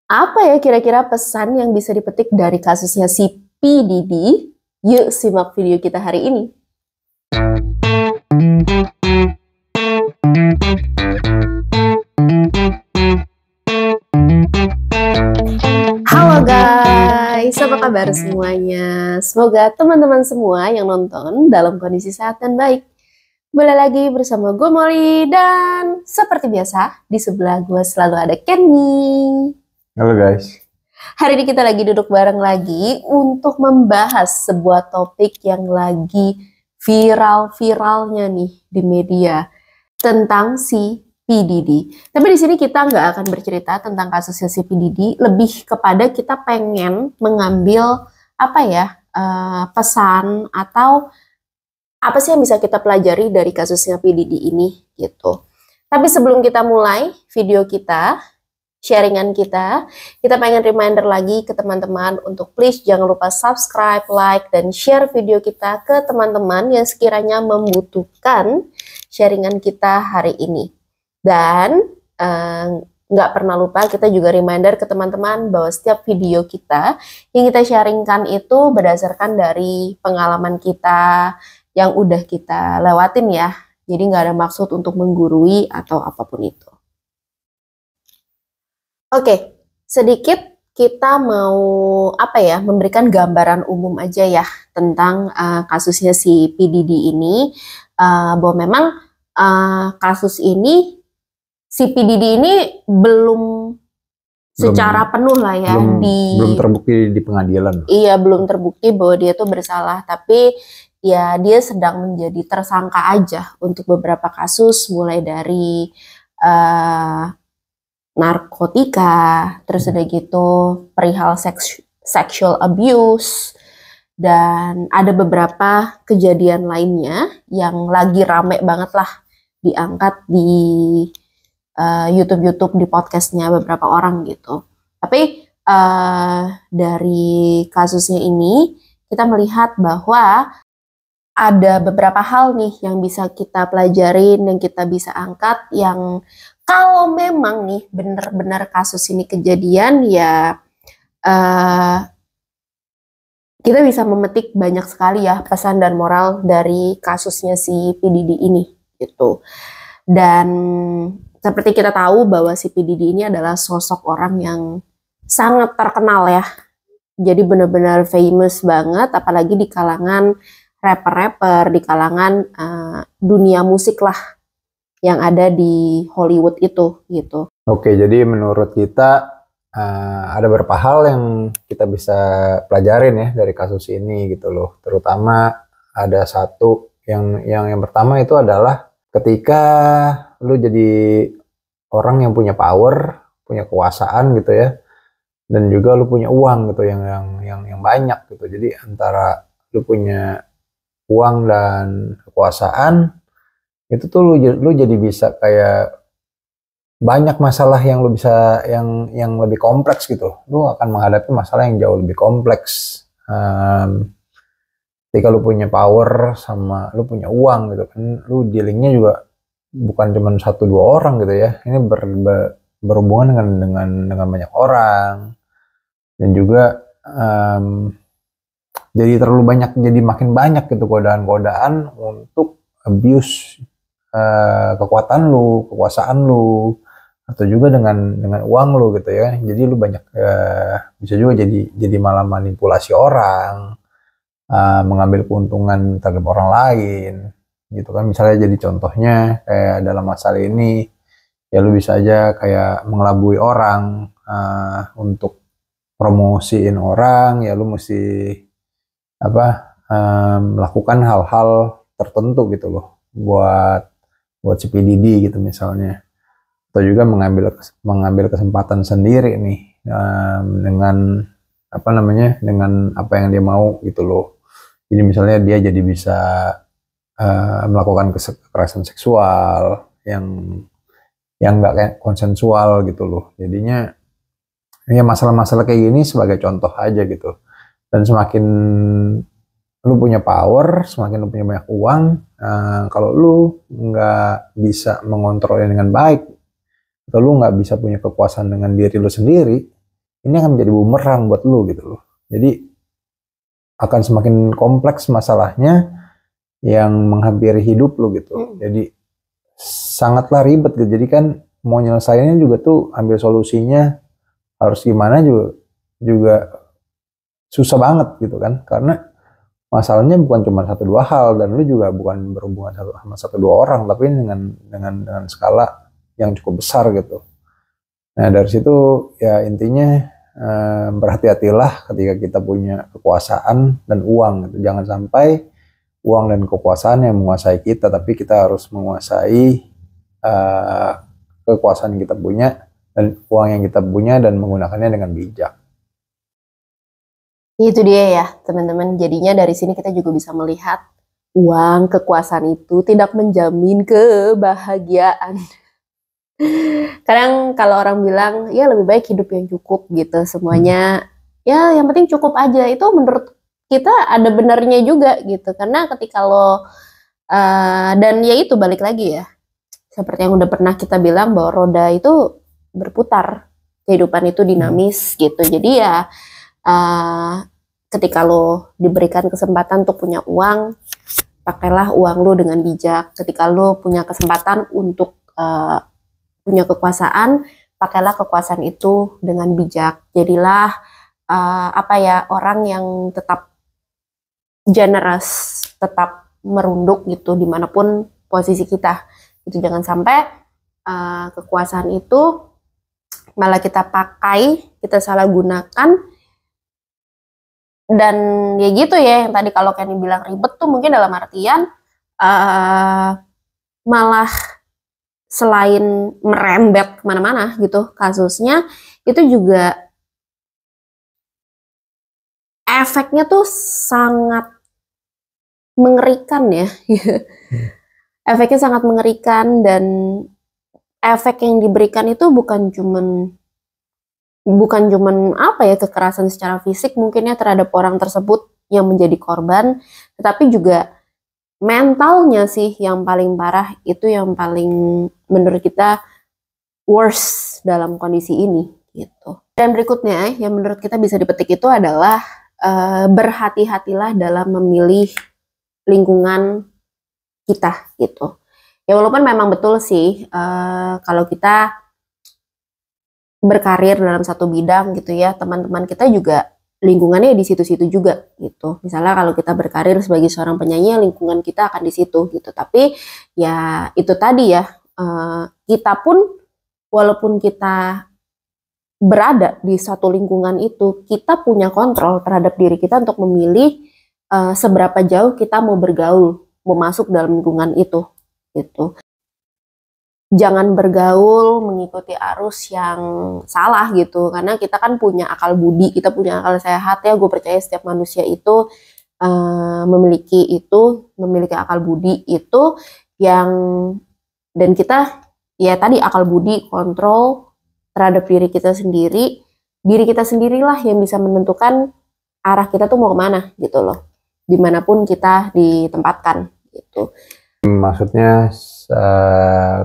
Apa ya kira-kira pesan yang bisa dipetik dari kasusnya si P. Diddy? Yuk simak video kita hari ini. Halo guys, apa kabar semuanya? Semoga teman-teman semua yang nonton dalam kondisi sehat dan baik. Kembali lagi bersama gue Molly dan seperti biasa di sebelah gue selalu ada Kenny. Halo guys. Hari ini kita lagi duduk bareng lagi untuk membahas sebuah topik yang lagi viral-viralnya nih di media tentang si P. Diddy. Tapi di sini kita nggak akan bercerita tentang kasusnya si P. Diddy, lebih kepada kita pengen mengambil pesan atau apa sih yang bisa kita pelajari dari kasusnya P. Diddy ini gitu. Tapi sebelum kita mulai video kita, sharingan kita pengen reminder lagi ke teman-teman untuk please jangan lupa subscribe, like, dan share video kita ke teman-teman yang sekiranya membutuhkan sharingan kita hari ini. Dan nggak pernah lupa kita juga reminder ke teman-teman bahwa setiap video kita yang kita sharingkan itu berdasarkan dari pengalaman kita yang udah kita lewatin ya. Jadi nggak ada maksud untuk menggurui atau apapun itu. Oke, sedikit kita mau memberikan gambaran umum aja ya tentang kasusnya si P. Diddy ini, bahwa memang kasus ini si P. Diddy ini belum secara penuh lah ya belum terbukti di pengadilan. Iya, belum terbukti bahwa dia tuh bersalah, tapi ya dia sedang menjadi tersangka aja untuk beberapa kasus, mulai dari narkotika, terus udah gitu perihal sexual abuse, dan ada beberapa kejadian lainnya yang lagi rame banget lah diangkat di YouTube di podcastnya beberapa orang gitu. Tapi dari kasusnya ini kita melihat bahwa ada beberapa hal nih yang bisa kita pelajarin, yang kita bisa angkat, yang kalau memang nih benar-benar kasus ini kejadian ya kita bisa memetik banyak sekali ya pesan dan moral dari kasusnya si P. Diddy ini gitu. Dan seperti kita tahu bahwa si P. Diddy ini adalah sosok orang yang sangat terkenal ya. Jadi benar-benar famous banget, apalagi di kalangan rapper-rapper, di kalangan dunia musik lah yang ada di Hollywood itu gitu. Oke, jadi menurut kita ada beberapa hal yang kita bisa pelajarin ya dari kasus ini gitu loh. Terutama ada satu yang pertama itu adalah ketika lu jadi orang yang punya power, punya kekuasaan gitu ya, dan juga lu punya uang gitu yang banyak gitu. Jadi antara lu punya uang dan kekuasaan itu tuh lu jadi bisa kayak banyak masalah yang lu bisa yang lebih kompleks gitu. Lu akan menghadapi masalah yang jauh lebih kompleks ketika lu punya power sama lu punya uang gitu kan. Lu dealingnya juga bukan cuma 1-2 orang gitu ya. Ini berhubungan dengan banyak orang, dan juga jadi makin banyak gitu godaan-godaan untuk abuse kekuatan lu, kekuasaan lu, atau juga dengan uang lu gitu ya. Jadi lu banyak bisa juga jadi malah manipulasi orang, mengambil keuntungan terhadap orang lain gitu kan. Misalnya jadi contohnya kayak dalam masalah ini ya, lu bisa aja kayak mengelabui orang untuk promosiin orang, ya lu mesti melakukan hal-hal tertentu gitu loh buat si P. Diddy gitu misalnya. Atau juga mengambil kesempatan sendiri nih dengan apa yang dia mau gitu loh. Jadi misalnya dia jadi bisa melakukan kekerasan seksual yang nggak kayak konsensual gitu loh. Jadinya ya masalah-masalah kayak gini sebagai contoh aja gitu. Dan semakin lu punya power, semakin lu punya banyak uang, kalau lu nggak bisa mengontrolnya dengan baik, atau lu nggak bisa punya kekuasaan dengan diri lu sendiri, ini akan menjadi bumerang buat lu gitu loh. Jadi akan semakin kompleks masalahnya yang menghampiri hidup lu gitu. Jadi sangatlah ribet gitu. Jadi kan mau nyelesainnya juga tuh ambil solusinya harus gimana juga susah banget gitu kan. Karena masalahnya bukan cuma satu dua hal dan lu juga bukan berhubungan sama satu dua orang tapi dengan skala yang cukup besar gitu. Nah dari situ ya intinya berhati-hatilah ketika kita punya kekuasaan dan uang gitu. Jangan sampai uang dan kekuasaan yang menguasai kita, tapi kita harus menguasai kekuasaan yang kita punya dan uang yang kita punya dan menggunakannya dengan bijak. Itu dia ya teman-teman, jadinya dari sini kita juga bisa melihat uang, kekuasaan itu tidak menjamin kebahagiaan. Kadang kalau orang bilang ya lebih baik hidup yang cukup gitu, semuanya ya yang penting cukup aja, itu menurut kita ada benernya juga gitu. Karena ketika lo dan ya itu balik lagi ya, seperti yang udah pernah kita bilang bahwa roda itu berputar, kehidupan itu dinamis gitu. Jadi ya ketika lo diberikan kesempatan untuk punya uang, pakailah uang lo dengan bijak. Ketika lo punya kesempatan untuk punya kekuasaan, pakailah kekuasaan itu dengan bijak. Jadilah orang yang tetap generous, tetap merunduk gitu dimanapun posisi kita. Itu jangan sampai kekuasaan itu malah kita pakai, kita salah gunakan, dan ya gitu ya yang tadi kalau Kenny bilang ribet tuh mungkin dalam artian malah selain merembet kemana-mana gitu kasusnya, itu juga efeknya tuh sangat mengerikan ya. Efeknya sangat mengerikan, dan efek yang diberikan itu bukan cuman kekerasan secara fisik mungkin ya terhadap orang tersebut yang menjadi korban, tetapi juga mentalnya sih yang paling parah, itu yang paling menurut kita worst dalam kondisi ini gitu. Dan berikutnya yang menurut kita bisa dipetik itu adalah berhati-hatilah dalam memilih lingkungan kita gitu. Ya walaupun memang betul sih kalau kita berkarir dalam satu bidang gitu ya, teman-teman kita juga lingkungannya di situ-situ juga gitu. Misalnya kalau kita berkarir sebagai seorang penyanyi, lingkungan kita akan di situ gitu. Tapi ya itu tadi ya, kita pun walaupun kita berada di satu lingkungan itu, kita punya kontrol terhadap diri kita untuk memilih seberapa jauh kita mau bergaul, mau masuk dalam lingkungan itu gitu. Jangan bergaul mengikuti arus yang salah gitu, karena kita kan punya akal budi, kita punya akal sehat ya. Gue percaya setiap manusia itu memiliki akal budi itu yang, dan kita ya tadi akal budi, kontrol terhadap diri kita sendirilah yang bisa menentukan arah kita tuh mau kemana gitu loh, dimanapun kita ditempatkan gitu. Maksudnya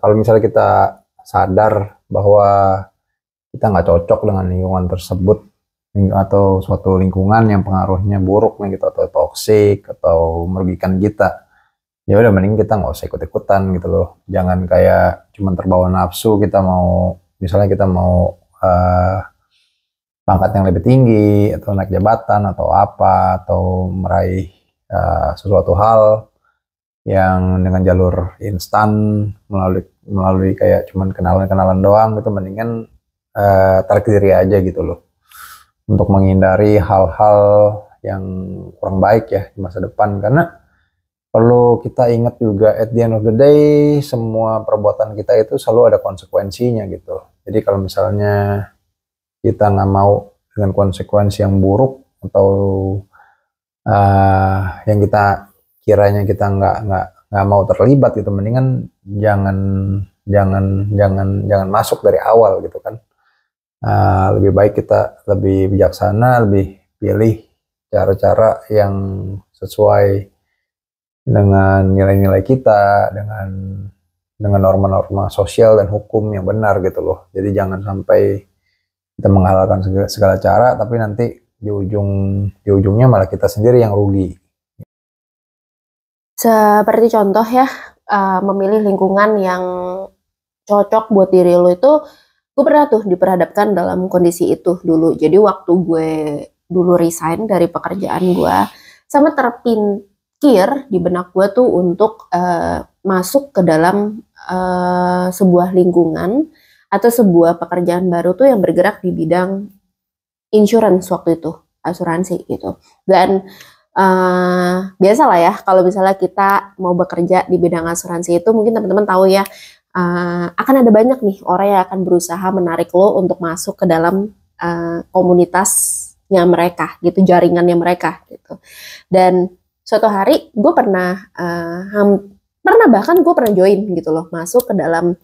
kalau misalnya kita sadar bahwa kita nggak cocok dengan lingkungan tersebut atau suatu lingkungan yang pengaruhnya buruk nih gitu, atau toksik atau merugikan kita, ya udah mending kita nggak usah ikut-ikutan gitu loh. Jangan kayak cuman terbawa nafsu, misalnya kita mau pangkat yang lebih tinggi atau naik jabatan atau apa, atau meraih sesuatu hal yang dengan jalur instan melalui kayak cuman kenalan doang gitu. Mendingan tarik diri aja gitu loh, untuk menghindari hal-hal yang kurang baik ya di masa depan. Karena perlu kita ingat juga, at the end of the day semua perbuatan kita itu selalu ada konsekuensinya gitu. Jadi kalau misalnya kita nggak mau dengan konsekuensi yang buruk atau yang kita kiranya kita nggak mau terlibat gitu, mendingan jangan masuk dari awal gitu kan. Lebih baik kita lebih bijaksana, lebih pilih cara-cara yang sesuai dengan nilai-nilai kita, dengan norma-norma sosial dan hukum yang benar gitu loh. Jadi jangan sampai kita menghalalkan segala cara, tapi nanti di ujungnya malah kita sendiri yang rugi. Seperti contoh ya, memilih lingkungan yang cocok buat diri lo itu, gue pernah tuh diperhadapkan dalam kondisi itu dulu. Jadi waktu gue dulu resign dari pekerjaan gue, sama terpikir di benak gue tuh untuk masuk ke dalam sebuah lingkungan atau sebuah pekerjaan baru tuh yang bergerak di bidang insurance waktu itu, asuransi gitu. Dan biasalah ya, kalau misalnya kita mau bekerja di bidang asuransi itu, mungkin teman-teman tahu ya, akan ada banyak nih orang yang akan berusaha menarik lo untuk masuk ke dalam komunitasnya mereka gitu, jaringannya mereka gitu. Dan suatu hari gue bahkan gue pernah join gitu loh, masuk ke dalam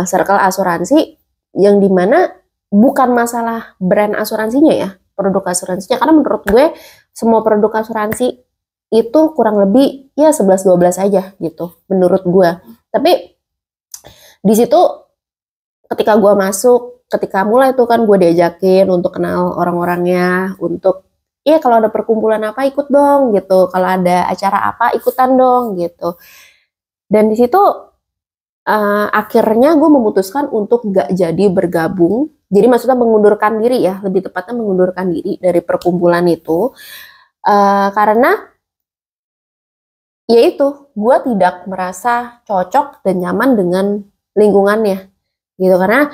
circle asuransi yang dimana bukan masalah brand asuransinya ya, produk asuransinya, karena menurut gue semua produk asuransi itu kurang lebih ya 11-12 aja gitu menurut gue. Tapi di situ ketika gue masuk, ketika mulai tuh kan gue diajakin untuk kenal orang-orangnya, untuk ya kalau ada perkumpulan apa ikut dong gitu, kalau ada acara apa ikutan dong gitu. Dan di situ akhirnya gue memutuskan untuk gak jadi bergabung. Jadi maksudnya mengundurkan diri ya, lebih tepatnya mengundurkan diri dari perkumpulan itu. Karena yaitu gue tidak merasa cocok dan nyaman dengan lingkungannya gitu, karena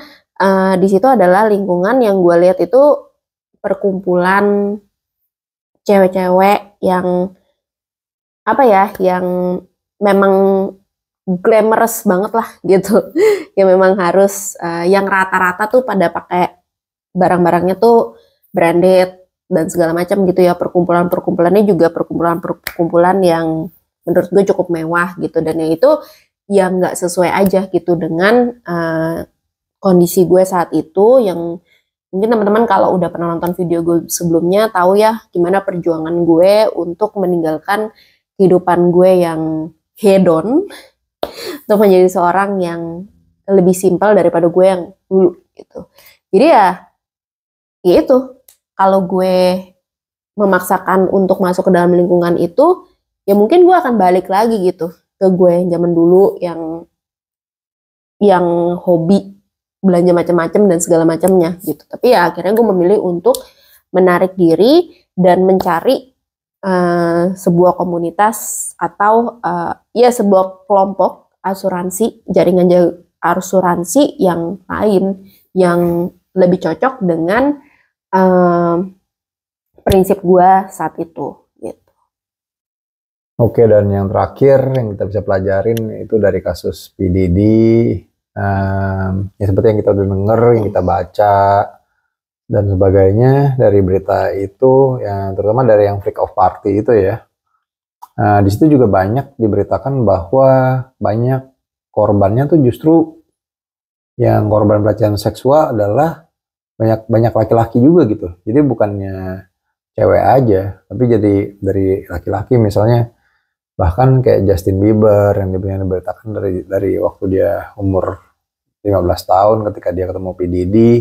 di situ adalah lingkungan yang gue lihat itu perkumpulan cewek-cewek yang apa ya, yang memang glamorous banget lah gitu, yang memang harus yang rata-rata tuh pada pakai barang-barangnya tuh branded dan segala macam gitu ya. Perkumpulannya juga perkumpulan yang menurut gue cukup mewah gitu, dan yang itu yang nggak sesuai aja gitu dengan kondisi gue saat itu. Yang mungkin teman-teman kalau udah pernah nonton video gue sebelumnya tahu ya gimana perjuangan gue untuk meninggalkan kehidupan gue yang hedon untuk menjadi seorang yang lebih simpel daripada gue yang dulu gitu. Jadi ya itu, kalau gue memaksakan untuk masuk ke dalam lingkungan itu, ya mungkin gue akan balik lagi gitu ke gue yang zaman dulu, yang hobi belanja macam-macam dan segala macamnya gitu. Tapi ya akhirnya gue memilih untuk menarik diri dan mencari sebuah komunitas atau ya sebuah kelompok asuransi, jaringan asuransi yang lain yang lebih cocok dengan prinsip gue saat itu gitu. Oke, dan yang terakhir yang kita bisa pelajarin itu dari kasus PDD, ya seperti yang kita udah denger, yang kita baca dan sebagainya dari berita itu, yang terutama dari yang freak of party itu ya. Di situ juga banyak diberitakan bahwa banyak korbannya tuh justru yang korban pelecehan seksual adalah banyak laki-laki juga gitu. Jadi bukannya cewek aja, tapi jadi dari laki-laki. Misalnya bahkan kayak Justin Bieber yang diberitakan dari waktu dia umur 15 tahun ketika dia ketemu P. Diddy,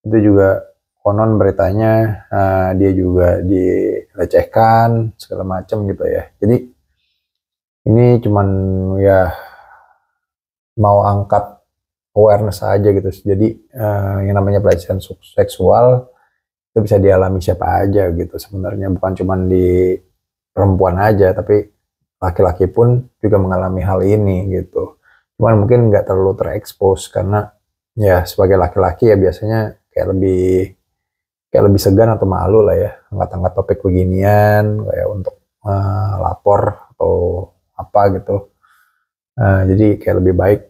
itu juga konon beritanya dia juga dilecehkan segala macam gitu ya. Jadi ini cuman ya mau angkat awareness aja gitu. Jadi yang namanya pelecehan seksual itu bisa dialami siapa aja gitu sebenarnya, bukan cuman di perempuan aja, tapi laki-laki pun juga mengalami hal ini gitu. Cuman mungkin nggak terlalu terekspos karena ya sebagai laki-laki ya biasanya kayak lebih segan atau malu lah ya angkat-angkat topik beginian kayak untuk lapor atau apa gitu. Jadi kayak lebih baik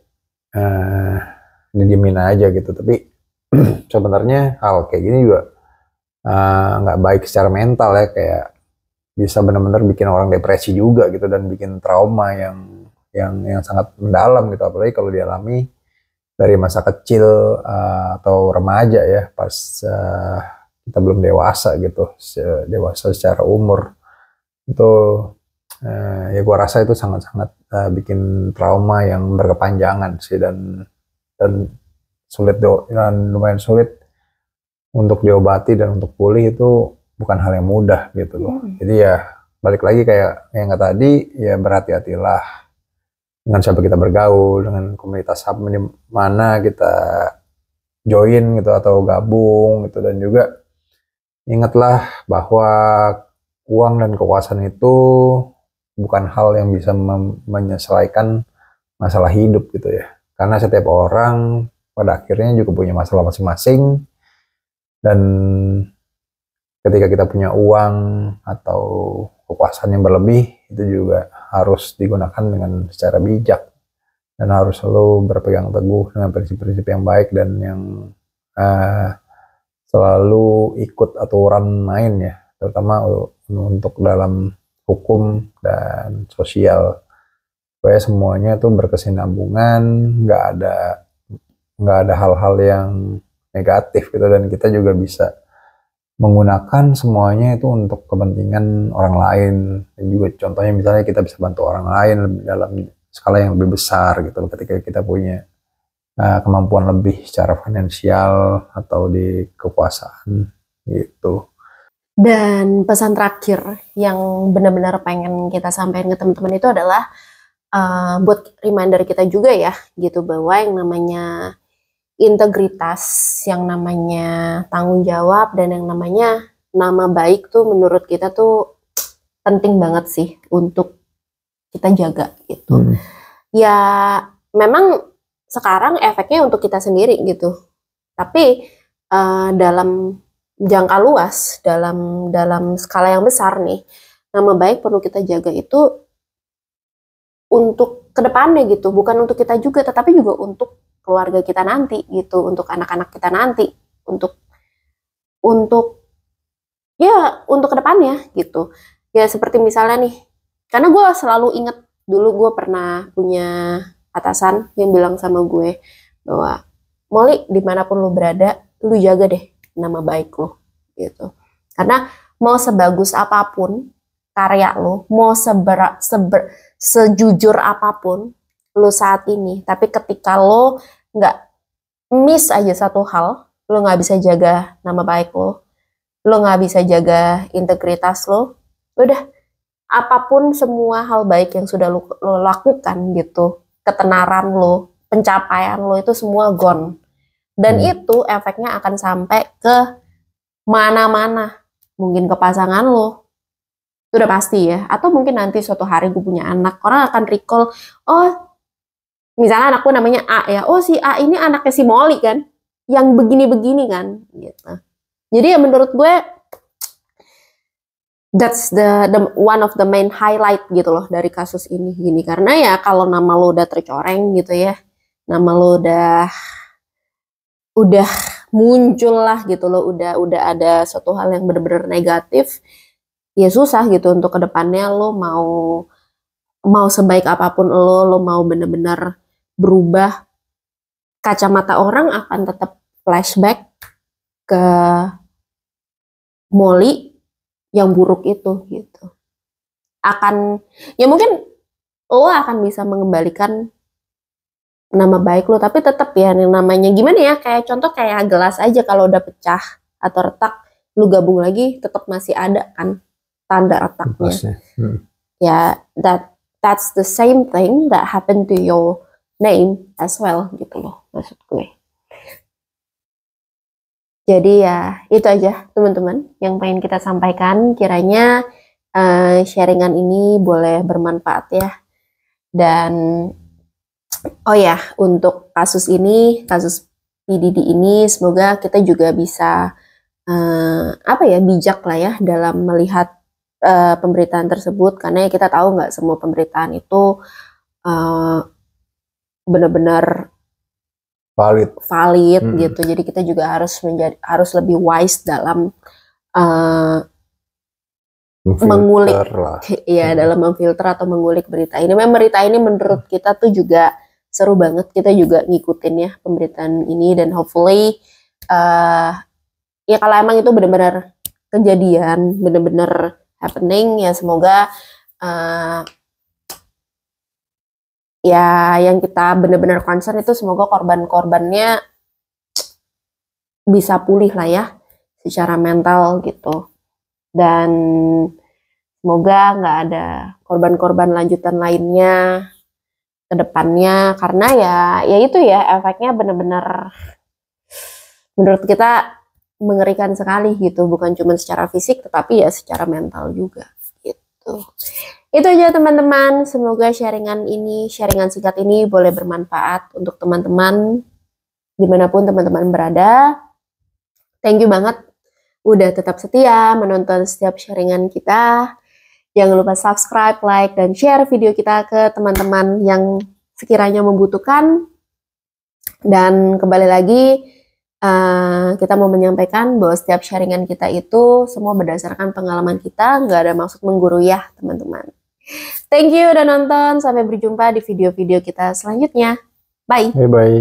didiemin aja gitu. Tapi sebenarnya hal kayak gini juga nggak baik secara mental ya, kayak bisa benar-benar bikin orang depresi juga gitu dan bikin trauma yang sangat mendalam gitu, apalagi kalau dialami dari masa kecil atau remaja ya, pas kita belum dewasa gitu, dewasa secara umur itu ya gua rasa itu sangat-sangat bikin trauma yang berkepanjangan sih, dan sulit dan lumayan sulit untuk diobati dan untuk pulih itu bukan hal yang mudah gitu loh. Jadi ya balik lagi kayak yang tadi, ya berhati-hatilah dengan siapa kita bergaul, dengan komunitas apa di mana kita join gitu atau gabung gitu, dan juga ingatlah bahwa uang dan kekuasaan itu bukan hal yang bisa menyelesaikan masalah hidup gitu ya. Karena setiap orang pada akhirnya juga punya masalah masing-masing, dan ketika kita punya uang atau kekuasaan yang berlebih, itu juga harus digunakan dengan secara bijak dan harus selalu berpegang teguh dengan prinsip-prinsip yang baik dan yang selalu ikut aturan main ya, terutama untuk dalam hukum dan sosial, supaya semuanya tuh berkesinambungan, nggak ada hal-hal yang negatif gitu, dan kita juga bisa menggunakan semuanya itu untuk kepentingan orang lain. Dan juga contohnya misalnya kita bisa bantu orang lain dalam skala yang lebih besar gitu ketika kita punya kemampuan lebih secara finansial atau di kekuasaan gitu. Dan pesan terakhir yang benar-benar pengen kita sampaikan ke teman-teman itu adalah buat reminder kita juga ya gitu, bahwa yang namanya integritas, yang namanya tanggung jawab, dan yang namanya nama baik tuh menurut kita tuh penting banget sih untuk kita jaga gitu. Ya memang sekarang efeknya untuk kita sendiri gitu, tapi dalam jangka luas, dalam skala yang besar nih, nama baik perlu kita jaga itu untuk kedepannya gitu, bukan untuk kita juga, tetapi juga untuk keluarga kita nanti gitu, untuk anak-anak kita nanti, untuk ya untuk kedepannya gitu. Ya seperti misalnya nih, karena gue selalu inget dulu gue pernah punya atasan yang bilang sama gue bahwa Molly, dimanapun lu berada, lu jaga deh nama baik lu gitu. Karena mau sebagus apapun karya lu, mau sejujur apapun lu saat ini, tapi ketika lo nggak miss aja satu hal, lo nggak bisa jaga nama baik lo nggak bisa jaga integritas lo, udah apapun semua hal baik yang sudah lo lakukan gitu, ketenaran lo, pencapaian lo itu semua gone. Dan itu efeknya akan sampai ke mana-mana, mungkin ke pasangan lo, itu udah pasti ya, atau mungkin nanti suatu hari gue punya anak, orang akan recall, oh misalnya anakku namanya A ya, oh si A ini anaknya si Molly kan, yang begini-begini kan gitu. Jadi ya menurut gue that's the one of the main highlight gitu loh dari kasus ini gini, karena ya kalau nama lo udah tercoreng gitu ya, nama lo udah muncul lah gitu loh, udah ada suatu hal yang benar-benar negatif, ya susah gitu untuk kedepannya lo mau sebaik apapun lo mau benar-benar berubah, kacamata orang akan tetap flashback ke Molly yang buruk itu gitu. Ya mungkin lo akan bisa mengembalikan nama baik lo, tapi tetap ya yang namanya gimana ya, kayak contoh kayak gelas aja, kalau udah pecah atau retak, lu gabung lagi tetap masih ada kan tanda retaknya. Ya that's the same thing that happened to your name as well gitu loh maksud gue. Jadi ya itu aja teman-teman yang pengen kita sampaikan, kiranya sharingan ini boleh bermanfaat ya. Dan oh ya, untuk kasus ini, kasus PDD ini, semoga kita juga bisa bijak lah ya dalam melihat pemberitaan tersebut, karena kita tahu nggak semua pemberitaan itu benar-benar valid gitu. Jadi kita juga harus lebih wise dalam mengulik ya, dalam memfilter atau mengulik berita ini. Memang berita ini menurut kita tuh juga seru banget, kita juga ngikutin ya pemberitaan ini, dan hopefully ya kalau emang itu benar-benar kejadian, benar-benar happening, ya semoga ya yang kita benar-benar concern itu semoga korban-korbannya bisa pulih lah ya, secara mental gitu. Dan semoga nggak ada korban-korban lanjutan lainnya ke depannya, karena ya itu ya efeknya bener-bener menurut kita mengerikan sekali gitu, bukan cuma secara fisik tetapi ya secara mental juga gitu. Itu aja teman-teman, semoga sharingan singkat ini boleh bermanfaat untuk teman-teman dimanapun teman-teman berada. Thank you banget udah tetap setia menonton setiap sharingan kita. Jangan lupa subscribe, like, dan share video kita ke teman-teman yang sekiranya membutuhkan. Dan kembali lagi, kita mau menyampaikan bahwa setiap sharingan kita itu semua berdasarkan pengalaman kita, nggak ada maksud menggurui ya teman-teman. Thank you udah nonton, sampai berjumpa di video-video kita selanjutnya. Bye. Bye-bye.